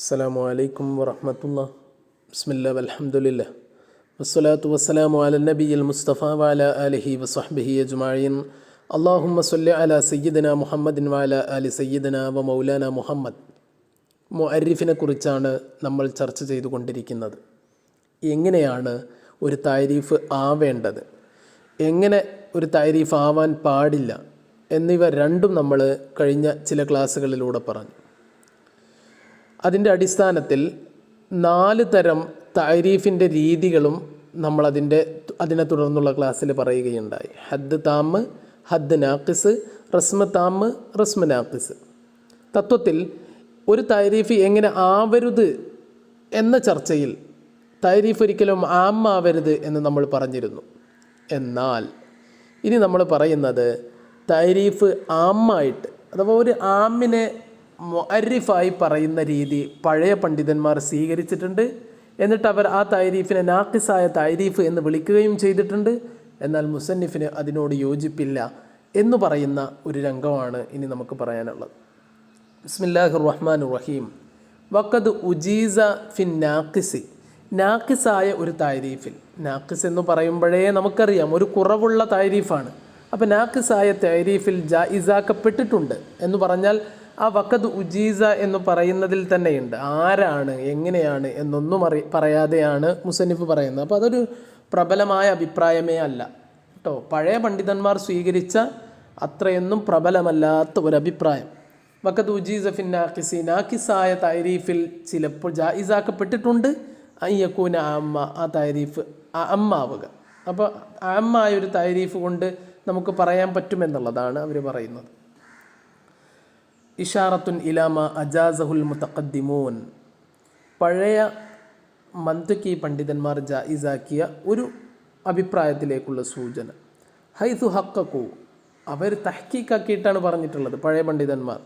അസ്സലാമു അലൈക്കും വറഹ്മത്തുള്ളാഹി. ബിസ്മില്ലാഹി വൽഹംദുലില്ലാഹ് വസ്സലാത്തു വസ്സലാമു അലാ നബിയിൽ മുസ്തഫ വഅലാ ആലിഹി വസ്വഹ്ബിഹി അജ്മഈൻ. അല്ലാഹുമ്മ സ്വല്ലി അലാ സയ്യിദിനാ മുഹമ്മദിൻ വഅലാ ആലി സയ്യിദിനാ വ മൗലാന മുഹമ്മദ്. മുഅരിഫിനെ കുറിച്ചാണ് നമ്മൾ ചർച്ച ചെയ്തുകൊണ്ടിരിക്കുന്നത്. എങ്ങനെയാണ് ഒരു താരീഫ് ആവേണ്ടത്, എങ്ങനെ ഒരു താരീഫ് ആവാൻ പാടില്ല എന്നിവ രണ്ടും നമ്മൾ കഴിഞ്ഞ ചില ക്ലാസ്സുകളിലൂടെ പറഞ്ഞു. അതിൻ്റെ അടിസ്ഥാനത്തിൽ 4 തരം താരീഫിൻ്റെ രീതികളും നമ്മൾ അതിനെ തുടർന്നുള്ള ക്ലാസ്സിൽ പറയുകയുണ്ടായി. ഹദ് താമ്, ഹദ് നാഖിസ്, റസ്മ താമ്, റസ്മ നാഖിസ്. തത്വത്തിൽ ഒരു താരീഫ് എങ്ങനെ ആവരുത് എന്ന ചർച്ചയിൽ താരീഫ് ഒരിക്കലും ആവരുത് എന്ന് നമ്മൾ പറഞ്ഞിരുന്നു. എന്നാൽ ഇനി നമ്മൾ പറയുന്നത് താരീഫ് ആമായിട്ട്, അഥവാ ഒരു ആമിനെ മുഅരിഫായി പറയുന്ന രീതി പഴയ പണ്ഡിതന്മാർ സ്വീകരിച്ചിട്ടുണ്ട്. എന്നിട്ട് അവർ ആ താരീഫിനെ നാഖിസായ താരീഫ് എന്ന് വിളിക്കുകയും ചെയ്തിട്ടുണ്ട്. എന്നാൽ മുസന്നിഫിന് അതിനോട് യോജിപ്പില്ല എന്ന് പറയുന്ന ഒരു രംഗമാണ് ഇനി നമുക്ക് പറയാനുള്ളത്. ബിസ്മില്ലാഹിർ റഹ്മാനിർ റഹീം. വഖദ് ഉജീസ ഫിൻ നാഖിസി, നാഖിസായ ഒരു താരീഫിൽ, നാഖിസ് എന്ന് പറയുമ്പോഴേ നമുക്കറിയാം ഒരു കുറവുള്ള താരീഫാണ്. അപ്പോൾ നാഖിസായ താരീഫിൽ ജായിസാക്കപ്പെട്ടിട്ടുണ്ട് എന്ന് പറഞ്ഞാൽ ആ വഖദ് ഉജീസ എന്ന് പറയുന്നതിൽ തന്നെയുണ്ട്. ആരാണ്, എങ്ങനെയാണ് എന്നൊന്നും പറയാതെയാണ് മുസന്നിഫ് പറയുന്നത്. അപ്പോൾ അതൊരു പ്രബലമായ അഭിപ്രായമേ അല്ല കേട്ടോ. പഴയ പണ്ഡിതന്മാർ സ്വീകരിച്ച അത്രയൊന്നും പ്രബലമല്ലാത്ത ഒരു അഭിപ്രായം. വഖദ് ഉജീസ ഫിൻ നാഖിസി, നാഖിസായ താരീഫിൽ ചിലപ്പോൾ ജായിസാക്കപ്പെട്ടിട്ടുണ്ട്. അയ്യക്കൂന അമ്മ, ആ താരീഫ് അമ്മാവുക. അപ്പോൾ അമ്മായ ഒരു താരീഫ് കൊണ്ട് നമുക്ക് പറയാൻ പറ്റുമെന്നുള്ളതാണ് അവർ പറയുന്നത്. ഇഷാറത്തുൻ ഇലാമ അജാസഹുൽ മുതഖദ്ദിമൂൻ, പഴയ മന്തിഖി പണ്ഡിതന്മാർ ജായിസാക്കിയ ഒരു അഭിപ്രായത്തിലേക്കുള്ള സൂചന. ഹൈതു ഹഖഖു, അവർ തഹ്കീക്കാക്കിയിട്ടാണ് പറഞ്ഞിട്ടുള്ളത് പഴയ പണ്ഡിതന്മാർ.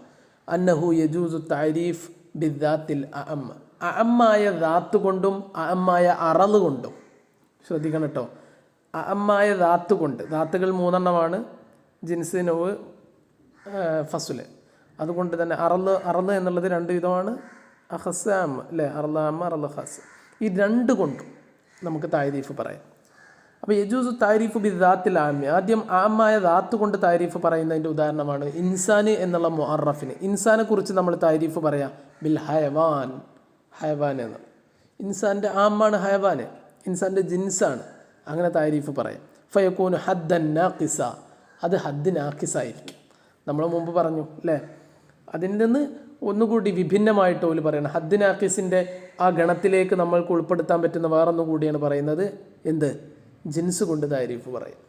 അന്നഹു യജൂസു താരീഫ് ബിദ്ദാത്തിൽ അഅമ്മ, അഅമ്മായ ദാത്ത് കൊണ്ടും അഅമ്മായ അറള് കൊണ്ടും. ശ്രദ്ധിക്കണം കേട്ടോ, അഅമ്മായ ദാത്ത് കൊണ്ട്, ദാത്തുകൾ 3 ജിൻസ്, നൗവ്, ഫസുല്. അതുകൊണ്ട് തന്നെ അറള് എന്നുള്ളത് 2 വിധമാണ്. അഖസ് ആമ അല്ലേ, അറള് ആമ, അറള് ഖാസ്. ഈ 2 കൊണ്ടും നമുക്ക് താരീഫ് പറയാം. അപ്പോൾ യജൂസു താരീഫ് ബിദ്ദാത്തിൽ ആമി, ആദ്യം ആമായ ദാത്ത് കൊണ്ട് താരീഫ് പറയുന്നതിൻ്റെ ഉദാഹരണമാണ് ഇൻസാന് എന്നുള്ള മുഅറഫിന്. ഇൻസാനെ കുറിച്ച് നമ്മൾ താരീഫ് പറയാം ബിൽ ഹയവാൻ, ഹയവാൻ എന്ന്. ഇൻസാൻ്റെ ആമാണ് ഹയവാന്, ഇൻസാൻ്റെ ജിൻസാണ്. അങ്ങനെ താരീഫ് പറയാം. ഫയക്കൂനു ഹദ്ദൻ നാഖിസ, അത് ഹദ് നാഖിസായിരിക്കും. നമ്മൾ മുമ്പ് പറഞ്ഞു അല്ലേ. അതിൽ നിന്ന് ഒന്നുകൂടി വിഭിന്നമായിട്ട് ഓല് പറയണം. ഹദ് നാഖിസിൻ്റെ ആ ഗണത്തിലേക്ക് നമ്മൾക്ക് ഉൾപ്പെടുത്താൻ പറ്റുന്ന വേറൊന്നുകൂടിയാണ് പറയുന്നത് എന്ത്, ജിൻസ് കൊണ്ട് താരീഫ് പറയാം.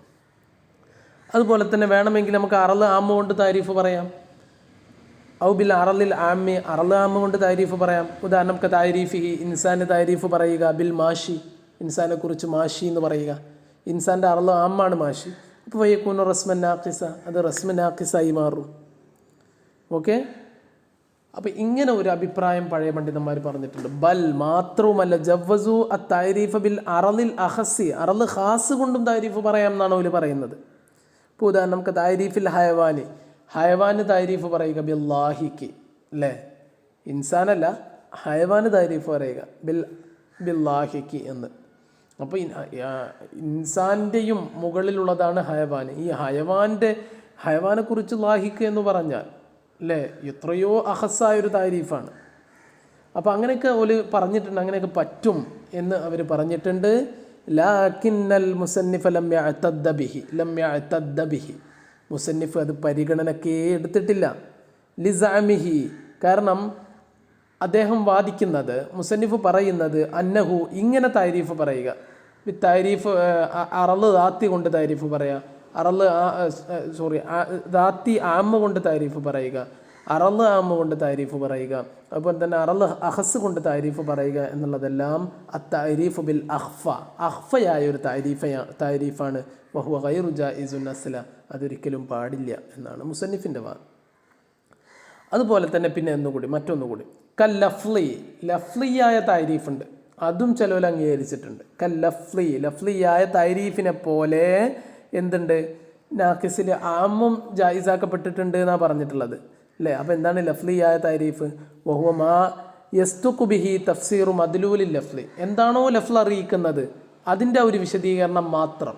അതുപോലെ തന്നെ വേണമെങ്കിൽ നമുക്ക് അറള് ആമ കൊണ്ട് താരീഫ് പറയാം. ഔ ബിൽ അറളിൽ ആമി, അറള് ആമ കൊണ്ട് താരീഫ് പറയാം. ഉദാഹരണം നമുക്ക് താരീഫ്, ഇൻസാൻ്റെ താരീഫ് പറയുക ബിൽ മാഷി, ഇൻസാനെ കുറിച്ച് മാഷി എന്ന് പറയുക. ഇൻസാൻ്റെ അറള് ആമാണ് മാഷി. അപ്പോൾ വയ്യക്കൂന റസ്മൻ നാഖിസ, അത് റസ്മൻ നാഖിസായി മാറും. ഓക്കെ. അപ്പോൾ ഇങ്ങനെ ഒരു അഭിപ്രായം പഴയ പണ്ഡിതന്മാർ പറഞ്ഞിട്ടുണ്ട്. ബൽ, മാത്രവുമല്ല, ജവ്വസു അത്താരീഫ് ബിൽ അറളിൽ അഹസി, അറള് ഖാസ് കൊണ്ടും താരീഫ് പറയാം എന്നാണ് അവർ പറയുന്നത്. ഇപ്പോൾ ഉദാഹരണം നമുക്ക് താരീഫിൽ ഹയവാന്, ഹയവാന് താരീഫ് പറയുക ബില്ലാഹിക്ക് അല്ലേ, ഇൻസാനല്ല ഹയവാന് താരീഫ് പറയുക ബില്ലാഹിക്ക് എന്ന്. അപ്പോൾ ഇൻസാൻ്റെയും മുകളിലുള്ളതാണ് ഹയവാൻ. ഈ ഹയവാനെ കുറിച്ച് ലാഹിക്ക് എന്ന് പറഞ്ഞാൽ അല്ലേ എത്രയോ അഹസ്സായൊരു താരീഫാണ്. അപ്പോൾ അങ്ങനെയൊക്കെ ഓല് പറഞ്ഞിട്ടുണ്ട്, അങ്ങനെയൊക്കെ പറ്റും എന്ന് അവർ പറഞ്ഞിട്ടുണ്ട്. ലാകിന്നൽ മുസന്നിഫ ലം യഅ്തദ്ദ ബിഹി, മുസന്നിഫ് അത് പരിഗണനക്കേ എടുത്തിട്ടില്ല. ലിസഅമിഹി, കാരണം അദ്ദേഹം വാദിക്കുന്നത്, മുസന്നിഫ് പറയുന്നത് അന്നഹു, ഇങ്ങനെ താരീഫ് പറയുക, താരീഫ് അറള് ദാത്തി കൊണ്ട് താരീഫ് പറയുക, ദാത്തി ആമ കൊണ്ട് താരീഫ് പറയുക, അറള് ആമ കൊണ്ട് താരീഫ് പറയുക, അതുപോലെ തന്നെ അറള് അഹസ് കൊണ്ട് താരീഫ് പറയുക എന്നുള്ളതെല്ലാം അത്താരീഫ് ബിൽ അഖ്ഫയായ ഒരു താരീഫാണ്. വഹുവ ഗൈറു ജായിസുൻ അസ്ല, അതൊരിക്കലും പാടില്ല എന്നാണ് മുസന്നിഫിൻ്റെ വാദം. അതുപോലെ തന്നെ പിന്നെ മറ്റൊന്നുകൂടി കല്ലഫ്ലി, ലഫ്ലിയായ താരീഫുണ്ട്, അതും ചിലവർ അംഗീകരിച്ചിട്ടുണ്ട്. ലഫ്ലിയായ താരീഫിനെ പോലെ എന്തുണ്ട്, നാഖിസിൽ ആമും ജായിസാക്കപ്പെട്ടിട്ടുണ്ട് എന്നാണ് പറഞ്ഞിട്ടുള്ളത് അല്ലേ. അപ്പോൾ എന്താണ് ലഫ്ലിയായ താരീഫ്? വഹുവ മാ യസ്തുഖു ബിഹി തഫ്സീറു മദ്ലൂലിൽ ലഫ്ലി, എന്താണോ ലഫ്ൽ അറിയിക്കുന്നത് അതിൻ്റെ ഒരു വിശദീകരണം മാത്രം.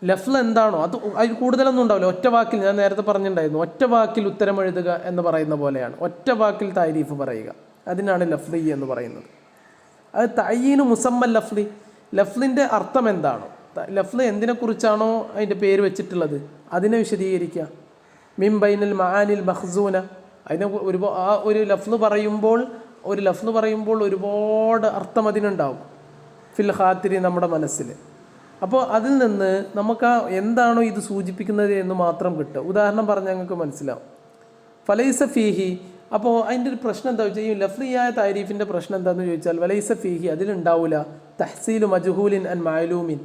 ലഫ്ൽ എന്താണോ അത് അതിൽ കൂടുതലൊന്നും ഉണ്ടാവില്ല. ഒറ്റ വാക്കിൽ, ഞാൻ നേരത്തെ പറഞ്ഞിട്ടുണ്ടായിരുന്നു, ഒറ്റ വാക്കിൽ ഉത്തരം എഴുതുക എന്ന് പറയുന്ന പോലെയാണ്. ഒറ്റ വാക്കിൽ താരീഫ് പറയുക, അതിനാണ് ലഫ്ലി എന്ന് പറയുന്നത്. അത് തഅയീനു മുസമ്മൽ ലഫ്ലി, ലഫ്ലിൻ്റെ അർത്ഥം എന്താണോ, ലഫ്ല് എന്തിനെക്കുറിച്ചാണോ അതിൻ്റെ പേര് വെച്ചിട്ടുള്ളത് അതിനെ വിശദീകരിക്കുക. മിൻ ബൈനൽ മആനിൽ മഖ്സൂന, അതിനെ ആ ഒരു ലഫ്ല് പറയുമ്പോൾ ഒരുപാട് അർത്ഥം അതിനുണ്ടാവും. ഫിൽ ഖാത്തിരി, നമ്മുടെ മനസ്സിൽ. അപ്പോൾ അതിൽ നിന്ന് നമുക്ക് എന്താണോ ഇത് സൂചിപ്പിക്കുന്നത് എന്ന് മാത്രം കിട്ടുക. ഉദാഹരണം പറഞ്ഞാൽ ഞങ്ങൾക്ക് മനസ്സിലാവും. ഫലൈസ ഫീഹി, അപ്പോൾ അതിൻ്റെ ഒരു പ്രശ്നം എന്താ വെച്ചാൽ, ഈ ലഫ്ലിയായ താരീഫിൻ്റെ പ്രശ്നം എന്താണെന്ന് ചോദിച്ചാൽ, വലൈസ ഫീഹി, അതിലുണ്ടാവില്ല തഹ്സീലു മജ്ഹൂലിൻ അൻ മഅലൂമിൻ,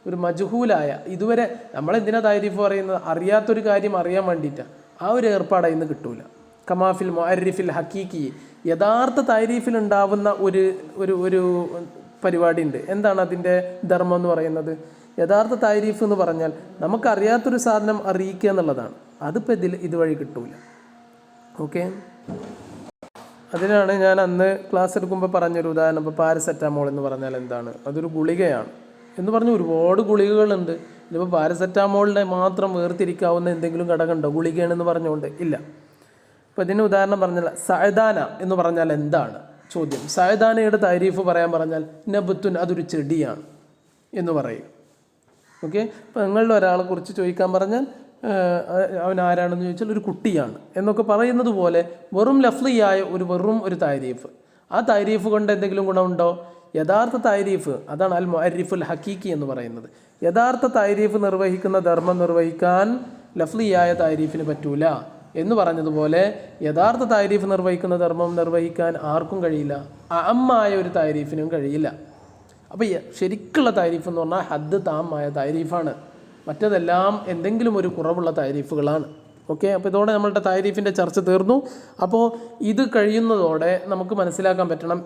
ഒരു മജ്ഹൂലായ, ഇതുവരെ നമ്മളെന്തിനാ താരീഫ് പറയുന്നത്, അറിയാത്തൊരു കാര്യം അറിയാൻ വേണ്ടിയിട്ടാണ്. ആ ഒരു ഏർപ്പാട് അതിൽ നിന്ന് കിട്ടൂല. കമാഫിൽ മുഅരിഫിൽ ഹക്കീക്കി, യഥാർത്ഥ താരീഫിൽ ഉണ്ടാവുന്ന ഒരു പരിപാടി ഉണ്ട്. എന്താണ് അതിൻ്റെ ധർമ്മം എന്ന് പറയുന്നത്? യഥാർത്ഥ താരീഫ് എന്ന് പറഞ്ഞാൽ നമുക്കറിയാത്തൊരു സാധനം അറിയിക്കുക എന്നുള്ളതാണ്. അതിപ്പോൾ ഇതുവഴി കിട്ടൂല. ഓക്കെ, അതിനാണ് ഞാൻ അന്ന് ക്ലാസ് എടുക്കുമ്പോൾ പറഞ്ഞൊരു ഉദാഹരണം. ഇപ്പോൾ പാരസെറ്റാമോൾ എന്ന് പറഞ്ഞാൽ എന്താണ്? അതൊരു ഗുളികയാണ് എന്ന് പറഞ്ഞ് ഒരുപാട് ഗുളികകളുണ്ട്. ഇതിപ്പോൾ പാരസെറ്റാമോളിനെ മാത്രം വേർതിരിക്കാവുന്ന എന്തെങ്കിലും ഘടകമുണ്ടോ ഗുളികയാണെന്ന് പറഞ്ഞുകൊണ്ട്? ഇല്ല. ഇപ്പോൾ ഇതിന് ഉദാഹരണം പറഞ്ഞാൽ സഅദാന എന്ന് പറഞ്ഞാൽ എന്താണ് ചോദ്യം. സഅദാനയുടെ താരീഫ് പറയാൻ പറഞ്ഞാൽ നബത്തുൻ, അതൊരു ചെടിയാണ് എന്ന് പറയും. ഓക്കെ, ഇപ്പോൾ നിങ്ങളുടെ ഒരാളെ കുറിച്ച് ചോദിക്കാൻ പറഞ്ഞാൽ അവൻ ആരാണെന്ന് ചോദിച്ചാൽ ഒരു കുട്ടിയാണ് എന്നൊക്കെ പറയുന്നത് പോലെ വെറും ലഫ്ലിയായ ഒരു താരീഫ്. ആ താരീഫ് കൊണ്ട് എന്തെങ്കിലും ഗുണമുണ്ടോ? യഥാർത്ഥ താരീഫ്, അതാണ് അൽ മുഅരിഫുൽ ഹക്കീക്കി എന്ന് പറയുന്നത്. യഥാർത്ഥ താരീഫ് നിർവഹിക്കുന്ന ധർമ്മം നിർവഹിക്കാൻ ലഫ്ലിയായ താരീഫിന് പറ്റൂല എന്ന് പറഞ്ഞതുപോലെ യഥാർത്ഥ താരീഫ് നിർവഹിക്കുന്ന ധർമ്മം നിർവഹിക്കാൻ ആർക്കും കഴിയില്ല, അഅമ്മായ ഒരു താരീഫിനും കഴിയില്ല. അപ്പോൾ ശരിക്കുള്ള താരീഫ് എന്ന് പറഞ്ഞാൽ ഹദ് താമായ താരീഫാണ്. മറ്റതെല്ലാം എന്തെങ്കിലും ഒരു കുറവുള്ള താരീഫുകളാണ്. ഓക്കെ, അപ്പോൾ ഇതോടെ നമ്മളുടെ താരീഫിൻ്റെ ചർച്ച തീർന്നു. അപ്പോൾ ഇത് കഴിയുന്നതോടെ നമുക്ക് മനസ്സിലാക്കാൻ പറ്റണം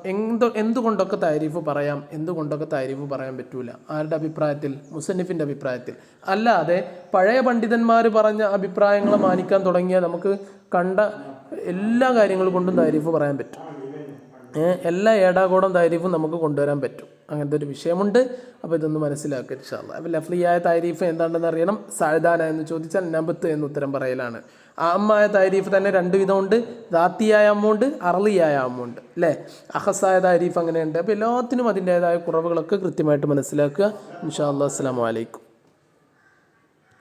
എന്തുകൊണ്ടൊക്കെ താരീഫ് പറയാം, എന്തുകൊണ്ടൊക്കെ താരീഫ് പറയാൻ പറ്റൂല. ആരുടെ അഭിപ്രായത്തിൽ? മുസന്നിഫിൻ്റെ അഭിപ്രായത്തിൽ. അല്ലാതെ പഴയ പണ്ഡിതന്മാർ പറഞ്ഞ അഭിപ്രായങ്ങളെ മാനിക്കാൻ തുടങ്ങിയാൽ നമുക്ക് കണ്ട എല്ലാ കാര്യങ്ങൾ കൊണ്ടും താരീഫ് പറയാൻ പറ്റും. എല്ലാ ഏടാകൂടം താരീഫും നമുക്ക് കൊണ്ടുവരാൻ പറ്റും. അങ്ങനത്തെ ഒരു വിഷയമുണ്ട്. അപ്പോൾ ഇതൊന്ന് മനസ്സിലാക്കുക ഇൻഷാ അല്ലാഹ്. അപ്പോൾ ലഫ്ലിയായ താരീഫ് എന്താണെന്ന് അറിയണം. സഅദാന എന്ന് ചോദിച്ചാൽ നബത്ത് എന്ന് ഉത്തരം പറയലാണ്. ആമായ താരീഫ് തന്നെ രണ്ട് വിധമുണ്ട്. ദാത്തിയായ അമ്മുണ്ട്, അർളിയായ അമ്മുണ്ട്, അല്ലേ? അഖസായ താരീഫ് അങ്ങനെയുണ്ട്. അപ്പോൾ എല്ലാത്തിനും അതിൻ്റേതായ കുറവുകളൊക്കെ കൃത്യമായിട്ട് മനസ്സിലാക്കുക ഇൻഷാ അല്ലാഹ്. അസ്സലാമു അലൈക്കും.